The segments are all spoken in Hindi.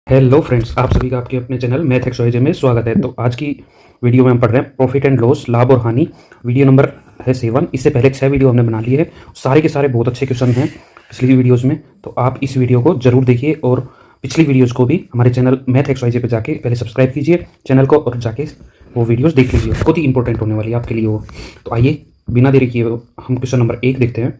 हेलो फ्रेंड्स, आप सभी का आपके अपने चैनल मैथ एक्सरसाइज में स्वागत है। तो आज की वीडियो में हम पढ़ रहे हैं प्रॉफिट एंड लॉस, लाभ और हानि। वीडियो नंबर है 7। इससे पहले 6 वीडियो हमने बना लिए हैं। सारे के सारे बहुत अच्छे क्वेश्चन हैं पिछली वीडियोज़ में, तो आप इस वीडियो को जरूर देखिए और पिछली वीडियोज़ को भी हमारे चैनल मैथ एक्सरसाइज पर जाके पहले सब्सक्राइब कीजिए चैनल को और जाके वो वीडियोज़ देख लीजिए, बहुत ही इंपॉर्टेंट होने वाली है आपके लिए वो। तो आइए बिना देरी किए हम क्वेश्चन नंबर 1 देखते हैं।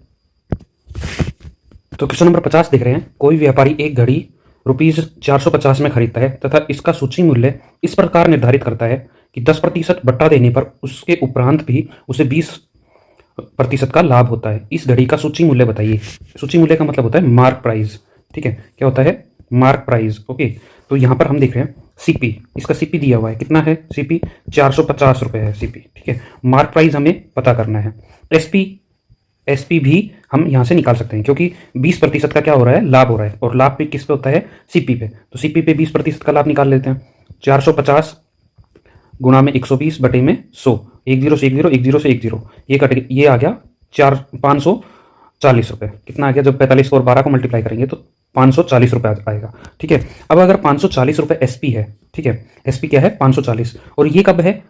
तो क्वेश्चन नंबर 50 देख रहे हैं। कोई व्यापारी एक घड़ी ₹450 में खरीदता है तथा इसका सूची मूल्य इस प्रकार निर्धारित करता है कि 10% बट्टा देने पर उसके उपरांत भी उसे 20% का लाभ होता है। इस घड़ी का सूची मूल्य बताइए। सूची मूल्य का मतलब होता है मार्क प्राइस, ठीक है। क्या होता है? Mark price. ओके, तो यहाँ पर हम देख रहे हैं सीपी, इसका सीपी दिया हुआ है। कितना है सीपी? 450 रुपये है सीपी, ठीक है। मार्क प्राइस हमें पता करना है। एसपी भी हम यहाँ से निकाल सकते हैं क्योंकि 20% का क्या हो रहा है? लाभ हो रहा है, और लाभ पे किस पे होता है? सीपी पे। तो सीपी पे 20% का लाभ निकाल लेते हैं। 450 गुणा में 120 बटे में 100, 10 से 10, 10 से 10, ये कट, ये आ गया 540 रुपये। कितना आ गया? जब 45 और 12 को मल्टीप्लाई करेंगे तो 540 रुपये आएगा, ठीक है। अब अगर 540 रुपये एसपी है, ठीक है, एसपी क्या है? 540, और ये कब है?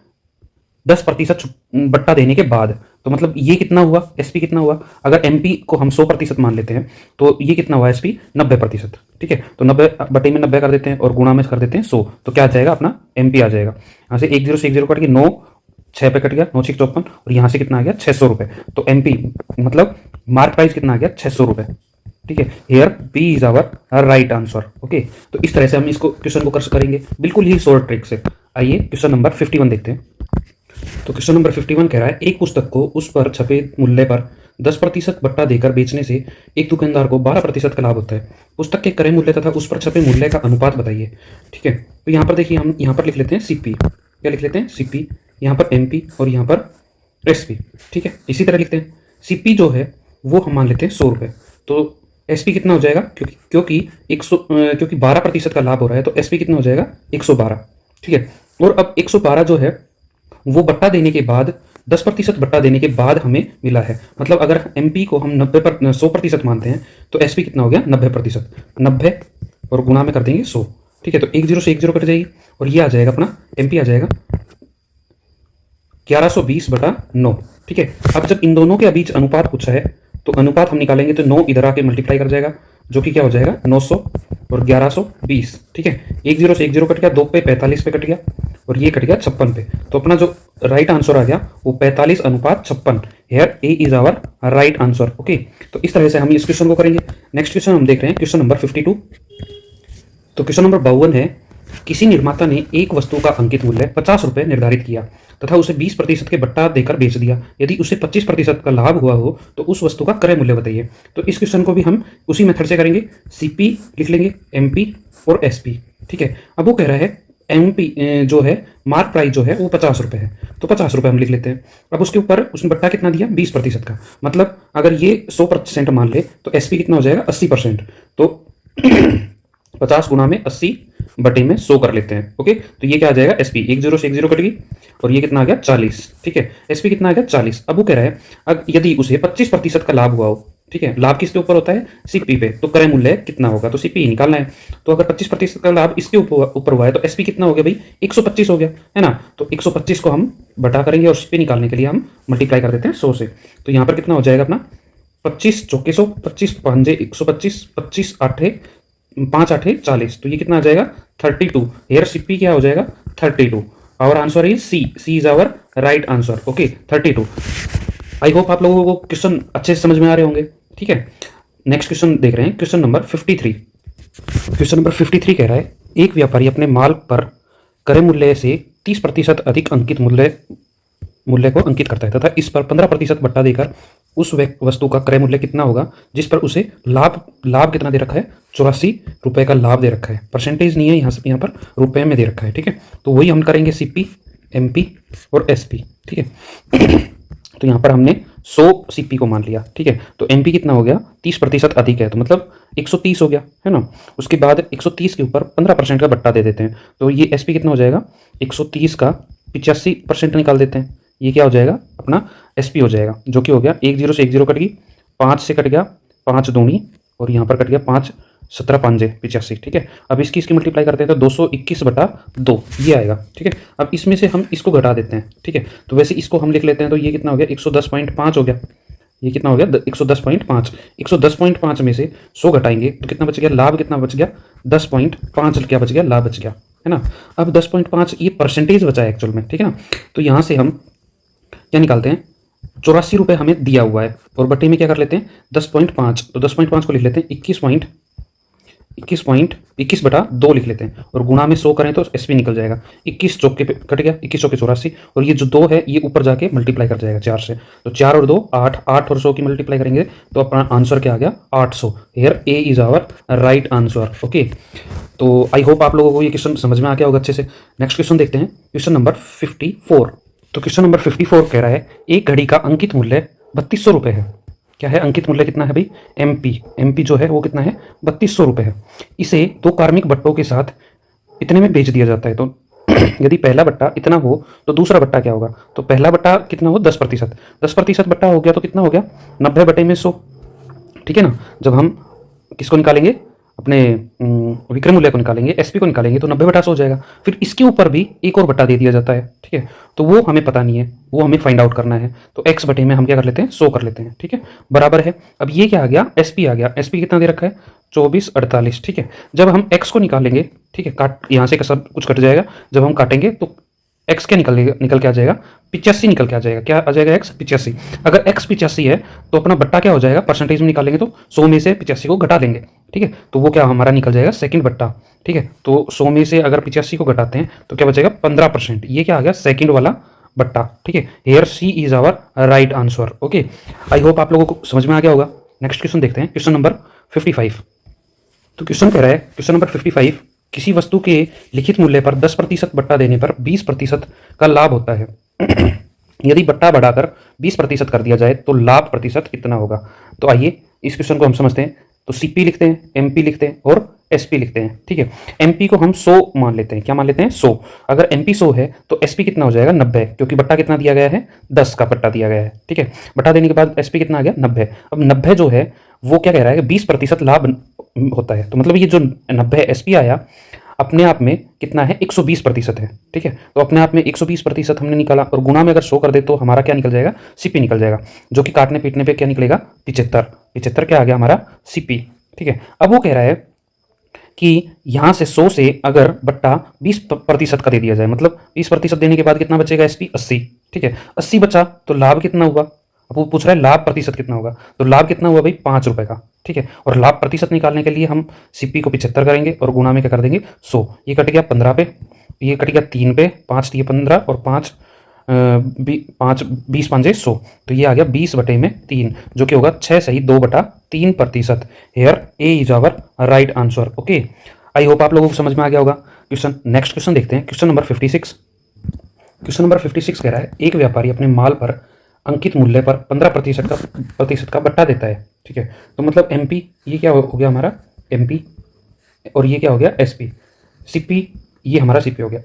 10% बट्टा देने के बाद। तो मतलब ये कितना हुआ? एसपी कितना हुआ? अगर एमपी को हम 100% मान लेते हैं तो ये कितना हुआ? एसपी 90%, ठीक है। तो 90 बटे में 90 कर देते हैं और गुणा में कर देते हैं 100, तो क्या आ जाएगा? अपना एमपी आ जाएगा। यहाँ से 10 से 10 कट के 9, 6 पे कट गया, 9 6 54, और यहाँ से कितना आ गया? 600 रुपये। तो एमपी मतलब मार्क प्राइस कितना आ गया? 600 रुपये, ठीक है। Here B is our right answer. Okay, तो इस तरह से हम इसको क्वेश्चन को कर करेंगे बिल्कुल ही शॉर्ट ट्रिक से। आइए क्वेश्चन नंबर 51 देखते हैं। तो क्वेश्चन नंबर 51 कह रहा है, एक पुस्तक को उस पर छपे मूल्य पर 10% बट्टा देकर बेचने से एक दुकानदार को 12% का लाभ होता है। पुस्तक के क्रय मूल्य तथा उस पर छपे मूल्य का अनुपात बताइए, ठीक है। तो यहाँ पर देखिए, हम यहाँ पर लिख लेते हैं सीपी। क्या लिख लेते हैं? सीपी। यहाँ पर एमपी और यहाँ पर एसपी, ठीक है। इसी तरह लिखते हैं सीपी जो है वो हम मान लेते हैं 100 रुपये। तो एसपी कितना हो जाएगा? क्योंकि 12% का लाभ हो रहा है, तो एसपी कितना हो जाएगा? 112, ठीक है। और अब 112 जो है वो बट्टा देने के बाद 10% बट्टा देने के बाद हमें मिला है। मतलब अगर एमपी को हम 100% मानते हैं तो एसपी कितना हो गया? 90%। 90 और गुणा में कर देंगे 100, ठीक है। तो 10 से 10 कट जाएगी और ये आ जाएगा अपना एमपी आ जाएगा 1120/9, ठीक है। अब जब इन दोनों के बीच अनुपात पूछा है तो अनुपात हम निकालेंगे तो 9 इधर आके मल्टीप्लाई कर जाएगा, जो कि क्या हो जाएगा? 900 और 1120, ठीक है। 10 से 10 कट गया, 2 पे 45 पे कट गया, और ये कट गया 56 पे। तो अपना जो राइट आंसर आ गया वो 45:56। Here A is our right answer. Okay, तो इस तरह से हम इस क्वेश्चन को करेंगे। नेक्स्ट क्वेश्चन हम देख रहे हैं क्वेश्चन नंबर 52। तो क्वेश्चन नंबर 52 है, किसी निर्माता ने एक वस्तु का अंकित मूल्य 50 रुपये निर्धारित किया तथा उसे 20% के बट्टा देकर बेच दिया। यदि उसे 25% का लाभ हुआ हो तो उस वस्तु का क्रय मूल्य बताइए। तो इस क्वेश्चन को भी हम उसी मेथड से करेंगे। सीपी लिख लेंगे, एमपी और एसपी, ठीक है। अब वो कह रहा है एमपी जो है मार्क प्राइस जो है वो 50 रुपये है, तो 50 रुपये हम लिख लेते हैं। अब उसके ऊपर उसने बट्टा कितना दिया? 20% का। मतलब अगर ये 100% मान ले तो एसपी कितना हो जाएगा? 80%। तो 50 गुणा में 80 बटे में 100 कर लेते हैं। ओके, तो ये क्या आ जाएगा? एसपी 10 से 10 कट गई और ये कितना आ गया? 40, ठीक है। एसपी कितना आ गया? 40। अब वो कह रहा है अब यदि उसे 25% का लाभ हुआ हो, ठीक है। लाभ किसके ऊपर होता है? सीपी पे। तो क्रय मूल्य कितना होगा? तो सीपी निकालना है। तो अगर 25% का लाभ इसके ऊपर हुआ है तो एसपी कितना हो गया भाई? 125 हो गया, है ना। तो 125 को हम बटा करेंगे और सीपी निकालने के लिए हम मल्टीप्लाई कर देते हैं 100 से। तो यहाँ पर कितना हो जाएगा अपना? 25 चौके 100, 25 पंजे 125, 25 आठे 5 8 40। तो ये कितना आ जाएगा? 32। हेयर सीपी क्या हो जाएगा? 32। Our answer is C. C is our right answer. Okay, 32। I hope आप लोगों को क्वेश्चन अच्छे से समझ में आ रहे होंगे, ठीक है। नेक्स्ट क्वेश्चन देख रहे हैं क्वेश्चन नंबर 53। क्वेश्चन नंबर 53 कह रहा है, एक व्यापारी अपने माल पर क्रय मूल्य से 30% अधिक अंकित मूल्य को अंकित करता है तथा इस पर 15% बट्टा देकर उस वस्तु का क्रय मूल्य कितना होगा जिस पर उसे लाभ कितना दे रखा है? 84 रुपये का लाभ दे रखा है। परसेंटेज नहीं है यहाँ पर रुपए में दे रखा है, ठीक है। तो वही हम करेंगे सीपी, एमपी और एसपी, ठीक है। तो यहाँ पर हमने 100 सीपी को मान लिया, ठीक है। तो एमपी कितना हो गया? 30% अधिक है, तो मतलब 130 हो गया, है ना। उसके बाद 130 के ऊपर 15% का बट्टा दे देते हैं, तो ये एसपी कितना हो जाएगा? 130 का 85% निकाल देते हैं, ये क्या हो जाएगा? अपना एसपी हो जाएगा, जो कि हो गया 10 से 10 कट गई, 5 से कट गया, 5 दूनी और यहाँ पर कट गया 5, 17 5 85, ठीक है। अब इसकी मल्टीप्लाई करते हैं तो 221/2 ये आएगा, ठीक है। अब इसमें से हम इसको घटा देते हैं, ठीक है। तो वैसे इसको हम लिख लेते हैं, तो ये कितना हो गया 110.5 हो गया। ये कितना हो गया 110.5। 110.5 में से 100 घटाएंगे तो कितना बच गया, लाभ कितना बच गया 10.5 क्या बच गया, लाभ बच गया, है ना। अब 10.5 ये परसेंटेज बचा है एक्चुअल में, ठीक है ना। तो यहाँ से हम क्या निकालते हैं, 84 रुपये हमें दिया हुआ है और बटे में क्या कर लेते हैं 10.5, तो 10.5 को लिख लेते हैं 21/2 लिख लेते हैं और गुणा में 100 करें तो एसपी निकल जाएगा। 21 चौके पे कट गया, 21 चौके 84 और ये जो 2 है ये ऊपर जाके मल्टीप्लाई कर जाएगा 4 से। तो 4 और 2 8, 8 और 100 की मल्टीप्लाई करेंगे तो अपना आंसर क्या आ गया 800। Here A is our right answer. Okay, तो आई होप आप लोगों को ये क्वेश्चन समझ में आ गया होगा अच्छे से। नेक्स्ट क्वेश्चन देखते हैं, क्वेश्चन नंबर 54। तो क्वेश्चन नंबर 54 कह रहा है एक घड़ी का अंकित मूल्य 3200 रुपये है। क्या है अंकित मूल्य कितना है भाई, एमपी जो है वो कितना है 3200 रुपये है। इसे 2 कार्मिक बट्टों के साथ इतने में बेच दिया जाता है। तो यदि पहला बट्टा इतना हो तो दूसरा बट्टा क्या होगा, तो पहला बट्टा कितना हो 10%, 10% बट्टा हो गया तो कितना हो गया 90/100, ठीक है ना। जब हम किसको निकालेंगे, अपने विक्रय मूल्य को निकालेंगे, एसपी को निकालेंगे तो 90/100 हो जाएगा। फिर इसके ऊपर भी एक और बट्टा दे दिया जाता है, ठीक है। तो वो हमें पता नहीं है, वो हमें फाइंड आउट करना है। तो x बटे में हम क्या कर लेते हैं 100 कर लेते हैं, ठीक है, बराबर है। अब ये क्या आ गया एसपी आ गया, एसपी कितना दे रखा है 24/48, ठीक है। जब हम x को निकालेंगे, ठीक है, काट यहाँ से सब कुछ कट जाएगा, जब हम काटेंगे तो x क्या निकल के आ जाएगा 85 निकल के आ जाएगा। क्या आ जाएगा x 85। अगर x 85 है तो अपना बट्टा क्या हो जाएगा, परसेंटेज में निकालेंगे तो 100 में से 85 को घटा देंगे, ठीक है। तो वो क्या हमारा निकल जाएगा सेकंड बट्टा, ठीक है। तो 100 में से अगर 85 को घटाते हैं तो क्या बचेगा 15%। ये क्या आ गया सेकंड वाला बट्टा, ठीक है। Here C is our right answer. Okay, I hope आप लोगों को समझ में आ गया होगा। नेक्स्ट क्वेश्चन देखते हैं, क्वेश्चन नंबर 55। तो क्वेश्चन कह रहा है, क्वेश्चन नंबर 55, किसी वस्तु के लिखित मूल्य पर 10% बट्टा देने पर 20% का लाभ होता है। यदि बट्टा बढ़ाकर 20% कर दिया जाए तो लाभ प्रतिशत कितना होगा। तो आइए इस क्वेश्चन को हम समझते हैं। तो सीपी लिखते हैं, एमपी लिखते हैं और एसपी लिखते हैं, ठीक है। एमपी को हम 100 मान लेते हैं, क्या मान लेते हैं 100। अगर एमपी 100 है तो एसपी कितना हो जाएगा 90, क्योंकि बट्टा कितना दिया गया है 10 का बट्टा दिया गया है, ठीक है। बट्टा देने के बाद एसपी कितना आ गया 90। अब 90 जो है वो क्या कह रहा है कि 20% लाभ होता है। तो मतलब ये जो 90 एसपी आया अपने आप में कितना है 120% है, ठीक है। तो अपने आप में 120% हमने निकाला और गुणा में अगर 100 कर दे तो हमारा क्या निकल जाएगा सीपी निकल जाएगा, जो कि काटने पीटने पे क्या निकलेगा 75 क्या आ गया हमारा सीपी, ठीक है। अब वो कह रहा है कि यहाँ से 100 से अगर बट्टा 20% का दे दिया जाए, मतलब 20% देने के बाद कितना बचेगा एसपी 80, ठीक है। 80 बचा तो लाभ कितना हुआ, अब वो पूछ रहा है लाभ प्रतिशत कितना होगा। तो लाभ कितना हुआ भाई 5 रुपए का, ठीक है। और लाभ प्रतिशत निकालने के लिए हम सीपी को 75 करेंगे और गुणा में क्या कर देंगे 100। ये कट गया 15 पे, ये कट गया 3 पे, 5 दिए 15 और 5 20 5 100। तो ये आ गया 20/3, जो कि होगा 6 सही 2/3%। Here A is our right answer. Okay, I hope आप लोगों को समझ में आ गया होगा क्वेश्चन। नेक्स्ट क्वेश्चन देखते हैं, क्वेश्चन नंबर 56। क्वेश्चन नंबर 56 कह रहा है एक व्यापारी अपने माल पर अंकित मूल्य पर 15% का बट्टा देता है, ठीक है। तो मतलब एमपी ये क्या हो गया हमारा एमपी और ये क्या हो गया एसपी, सीपी ये हमारा सीपी हो गया।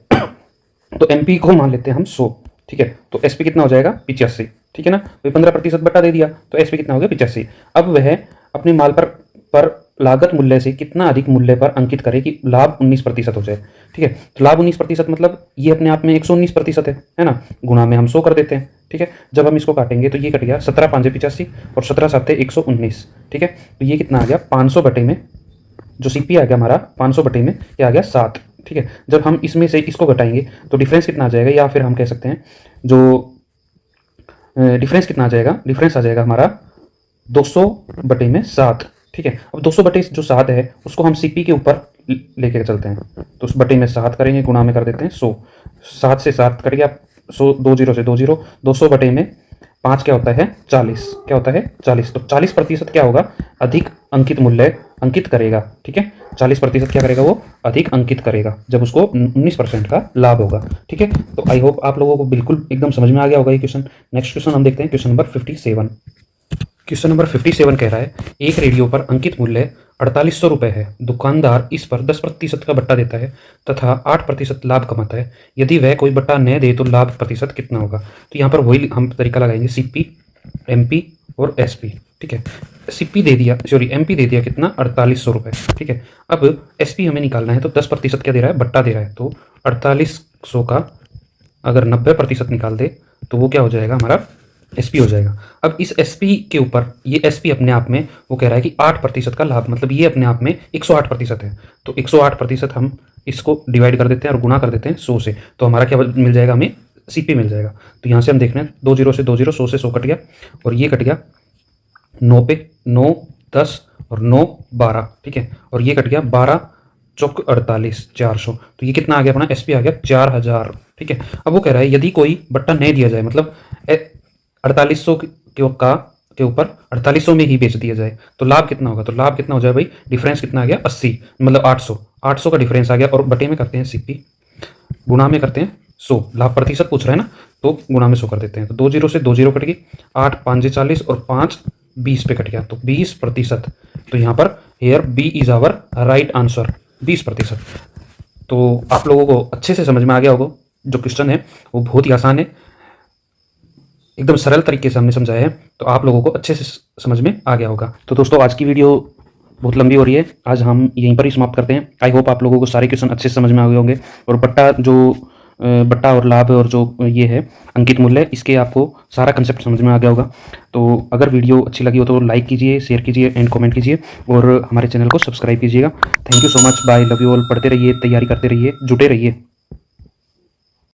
तो एमपी को मान लेते हैं हम 100, ठीक है। तो एसपी कितना हो जाएगा 85, ठीक है ना। तो 15% बट्टा दे दिया तो एसपी कितना हो गया 85। अब वह अपने माल पर लागत मूल्य से कितना अधिक मूल्य पर अंकित करे कि लाभ 19% हो जाए, ठीक है। तो लाभ 19% मतलब ये अपने आप में 119% है ना। गुणा में हम 100 कर देते हैं, ठीक है। जब हम इसको काटेंगे तो ये कट गया 17 5 85 और 17 7 119, ठीक है। तो ये कितना आ गया 500 बटे में, जो सीपी आ गया हमारा 500 बटे में ये आ गया 7, ठीक है। जब हम इसमें से इसको घटाएंगे तो डिफरेंस कितना आ जाएगा, या फिर हम कह सकते हैं जो डिफरेंस कितना आ जाएगा, डिफरेंस आ जाएगा हमारा 200 बटे में 7, ठीक है। अब 200 बटे जो 7 है उसको हम सीपी के ऊपर लेके चलते हैं, तो उस बटे में 7 करेंगे, गुणा में कर देते हैं 100। 7 से 7 कट गया 100, 2 0 से 2 0, 200 बटे में 5 क्या होता है 40, क्या होता है 40। तो 40% क्या होगा अधिक अंकित मूल्य अंकित करेगा, ठीक है। 40% क्या करेगा वो अधिक अंकित करेगा जब उसको 19% का लाभ होगा, ठीक है। तो आई होप आप लोगों को बिल्कुल एकदम समझ में आ गया होगा ये क्वेश्चन। नेक्स्ट क्वेश्चन हम देखते हैं, क्वेश्चन नंबर 57। क्वेश्चन नंबर 57 कह रहा है एक रेडियो पर अंकित मूल्य 4800 रुपये है। दुकानदार इस पर 10% का बट्टा देता है तथा 8% लाभ कमाता है। यदि वह कोई बट्टा न दे तो लाभ प्रतिशत कितना होगा। तो यहाँ पर वही हम तरीका लगाएंगे सीपी, एमपी और एसपी, ठीक है। सीपी दे दिया, सॉरी एमपी दे दिया कितना, 4800 रुपये, ठीक है। अब एसपी हमें निकालना है तो 10% क्या दे रहा है, बट्टा दे रहा है, तो 4800 का अगर 90% निकाल दे तो वो क्या हो जाएगा, हमारा एसपी हो जाएगा। अब इस एसपी के ऊपर ये एसपी अपने आप में वो कह रहा है कि 8% का लाभ, मतलब ये अपने आप में 108% है, तो 108% हम इसको डिवाइड कर देते हैं और गुणा कर देते हैं 100 से, तो हमारा क्या मिल जाएगा, हमें सीपी मिल जाएगा। तो यहाँ से हम देख रहे हैं 2 0 से 2 0, 100 से 100 कट गया और ये कट गया 9 पे, 9 10 और 9 12, ठीक है। और ये कट गया 12 चौक 48 400, तो ये कितना आ गया अपना एसपी आ गया 4000, ठीक है। अब वो कह रहा है यदि कोई बट्टा नहीं दिया जाए, मतलब 4800 के ऊपर 4800 में ही बेच दिया जाए तो लाभ कितना होगा, तो लाभ कितना हो जाए भाई, डिफरेंस कितना आ गया 80, मतलब 800 का डिफरेंस आ गया, और बटे में करते हैं सीपी, गुणा में करते हैं 100, लाभ प्रतिशत पूछ रहा है ना, तो गुणा में 100 कर देते हैं, तो 2 0 से 2 0 कट गई, 8 5 40 और 5 20 पे कट गया, तो 20%। तो यहाँ पर here B is our right answer, 20%। तो आप लोगों को अच्छे से समझ में आ गया होगा, जो क्वेश्चन है वो बहुत ही आसान है, एकदम सरल तरीके से हमने समझाया है, तो आप लोगों को अच्छे से समझ में आ गया होगा। तो दोस्तों आज की वीडियो बहुत लंबी हो रही है, आज हम यहीं पर ही समाप्त करते हैं। आई होप आप लोगों को सारे क्वेश्चन अच्छे से समझ में आ गए होंगे, और बट्टा और लाभ और जो ये है अंकित मूल्य, इसके आपको सारा कंसेप्ट समझ में आ गया होगा। तो अगर वीडियो अच्छी लगी हो तो लाइक कीजिए, शेयर कीजिए एंड कमेंट कीजिए, और हमारे चैनल को सब्सक्राइब कीजिएगा। Thank you so much, bye, love you all. पढ़ते रहिए, तैयारी करते रहिए, जुटे रहिए।